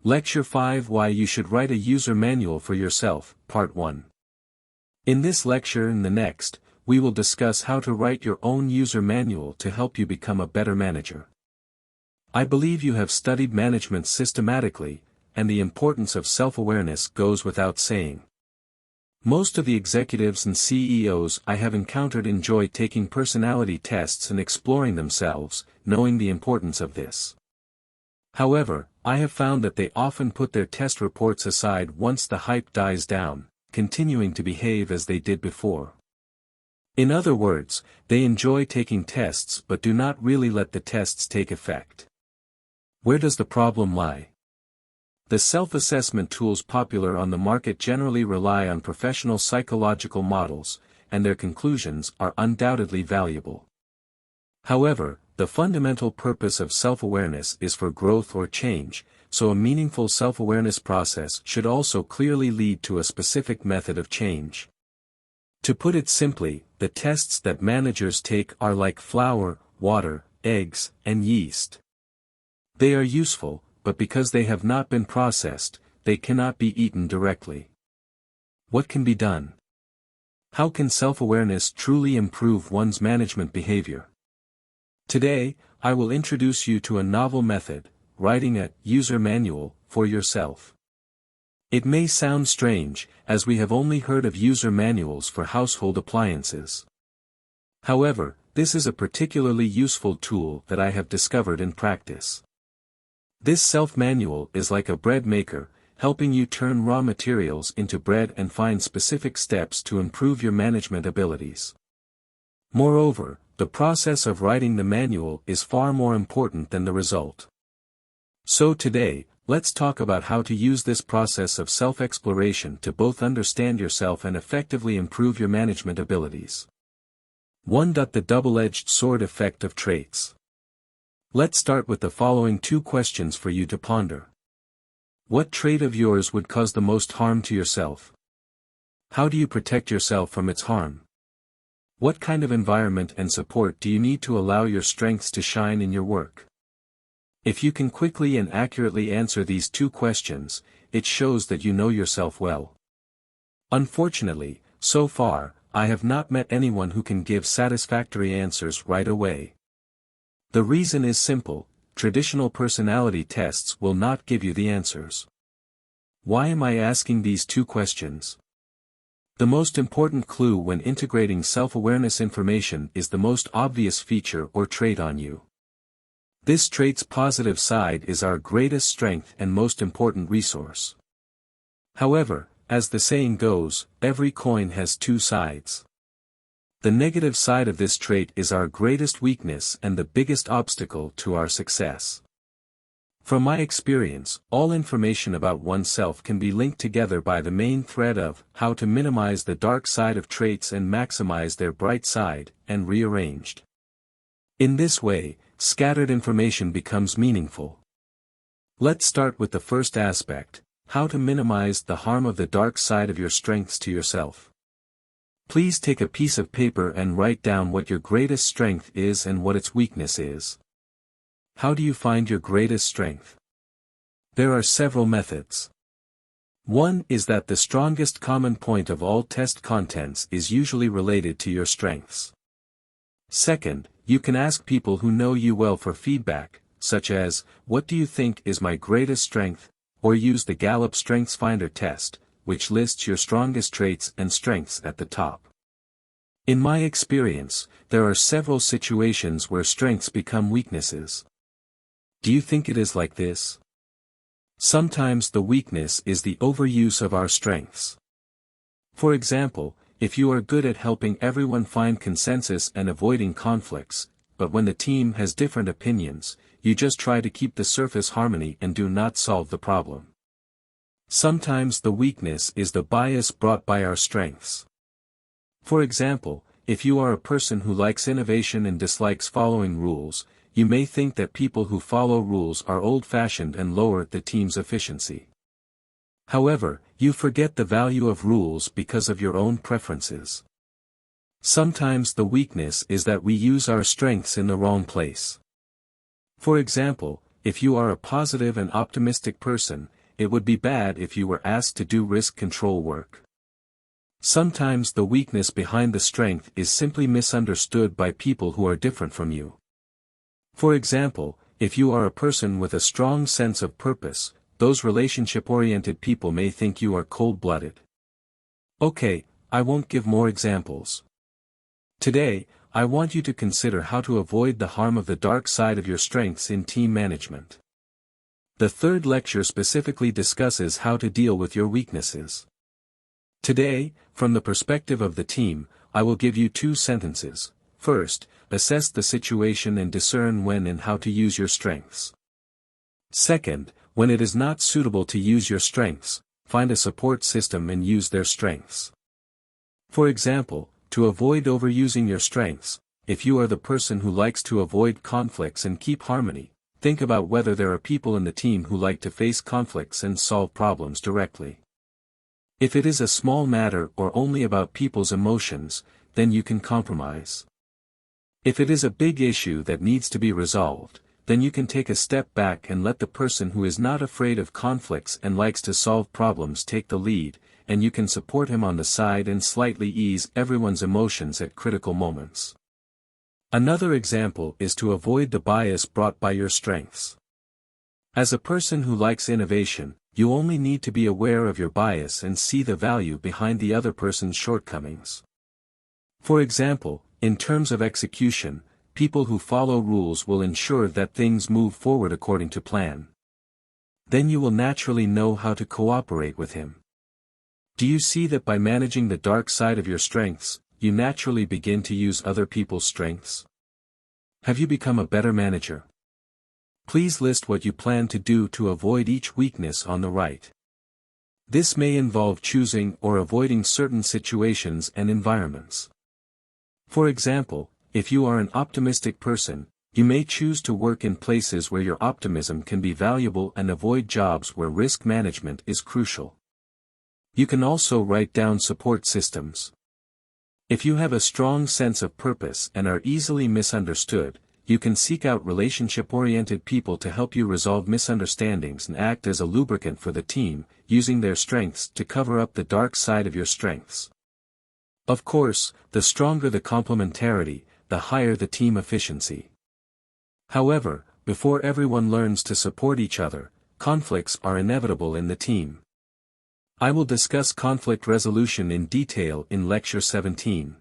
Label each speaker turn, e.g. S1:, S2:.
S1: Lecture 5: Why You Should Write a User Manual for Yourself, Part 1. In this lecture and the next, we will discuss how to write your own user manual to help you become a better manager. I believe you have studied management systematically, and the importance of self-awareness goes without saying. Most of the executives and CEOs I have encountered enjoy taking personality tests and exploring themselves, knowing the importance of this. However, I have found that they often put their test reports aside once the hype dies down, continuing to behave as they did before. In other words, they enjoy taking tests but do not really let the tests take effect. Where does the problem lie? The self-assessment tools popular on the market generally rely on professional psychological models, and their conclusions are undoubtedly valuable. However, the fundamental purpose of self-awareness is for growth or change, so a meaningful self-awareness process should also clearly lead to a specific method of change. To put it simply, the tests that managers take are like flour, water, eggs, and yeast. They are useful, but because they have not been processed, they cannot be eaten directly. What can be done? How can self-awareness truly improve one's management behavior? Today, I will introduce you to a novel method, writing a user manual for yourself. It may sound strange, as we have only heard of user manuals for household appliances. However, this is a particularly useful tool that I have discovered in practice. This self-manual is like a bread maker, helping you turn raw materials into bread and find specific steps to improve your management abilities. Moreover, the process of writing the manual is far more important than the result. So today, let's talk about how to use this process of self-exploration to both understand yourself and effectively improve your management abilities. 1. The double-edged sword effect of traits. Let's start with the following 2 questions for you to ponder. What trait of yours would cause the most harm to yourself? How do you protect yourself from its harm? What kind of environment and support do you need to allow your strengths to shine in your work? If you can quickly and accurately answer these 2 questions, it shows that you know yourself well. Unfortunately, so far, I have not met anyone who can give satisfactory answers right away. The reason is simple: traditional personality tests will not give you the answers. Why am I asking these 2 questions? The most important clue when integrating self-awareness information is the most obvious feature or trait on you. This trait's positive side is our greatest strength and most important resource. However, as the saying goes, every coin has 2 sides. The negative side of this trait is our greatest weakness and the biggest obstacle to our success. From my experience, all information about oneself can be linked together by the main thread of how to minimize the dark side of traits and maximize their bright side, and rearranged. In this way, scattered information becomes meaningful. Let's start with the first aspect: how to minimize the harm of the dark side of your strengths to yourself. Please take a piece of paper and write down what your greatest strength is and what its weakness is. How do you find your greatest strength? There are several methods. 1 is that the strongest common point of all test contents is usually related to your strengths. 2, you can ask people who know you well for feedback, such as, "What do you think is my greatest strength?" or use the Gallup StrengthsFinder test, which lists your strongest traits and strengths at the top. In my experience, there are several situations where strengths become weaknesses. Do you think it is like this? Sometimes the weakness is the overuse of our strengths. For example, if you are good at helping everyone find consensus and avoiding conflicts, but when the team has different opinions, you just try to keep the surface harmony and do not solve the problem. Sometimes the weakness is the bias brought by our strengths. For example, if you are a person who likes innovation and dislikes following rules, you may think that people who follow rules are old-fashioned and lower the team's efficiency. However, you forget the value of rules because of your own preferences. Sometimes the weakness is that we use our strengths in the wrong place. For example, if you are a positive and optimistic person, it would be bad if you were asked to do risk control work. Sometimes the weakness behind the strength is simply misunderstood by people who are different from you. For example, if you are a person with a strong sense of purpose, those relationship-oriented people may think you are cold-blooded. Okay, I won't give more examples. Today, I want you to consider how to avoid the harm of the dark side of your strengths in team management. The third lecture specifically discusses how to deal with your weaknesses. Today, from the perspective of the team, I will give you 2 sentences. First, assess the situation and discern when and how to use your strengths. Second, when it is not suitable to use your strengths, find a support system and use their strengths. For example, to avoid overusing your strengths, if you are the person who likes to avoid conflicts and keep harmony, think about whether there are people in the team who like to face conflicts and solve problems directly. If it is a small matter or only about people's emotions, then you can compromise. If it is a big issue that needs to be resolved, then you can take a step back and let the person who is not afraid of conflicts and likes to solve problems take the lead, and you can support him on the side and slightly ease everyone's emotions at critical moments. Another example is to avoid the bias brought by your strengths. As a person who likes innovation, you only need to be aware of your bias and see the value behind the other person's shortcomings. For example, in terms of execution, people who follow rules will ensure that things move forward according to plan. Then you will naturally know how to cooperate with him. Do you see that by managing the dark side of your strengths, you naturally begin to use other people's strengths? Have you become a better manager? Please list what you plan to do to avoid each weakness on the right. This may involve choosing or avoiding certain situations and environments. For example, if you are an optimistic person, you may choose to work in places where your optimism can be valuable and avoid jobs where risk management is crucial. You can also write down support systems. If you have a strong sense of purpose and are easily misunderstood, you can seek out relationship-oriented people to help you resolve misunderstandings and act as a lubricant for the team, using their strengths to cover up the dark side of your strengths. Of course, the stronger the complementarity, the higher the team efficiency. However, before everyone learns to support each other, conflicts are inevitable in the team. I will discuss conflict resolution in detail in Lecture 17.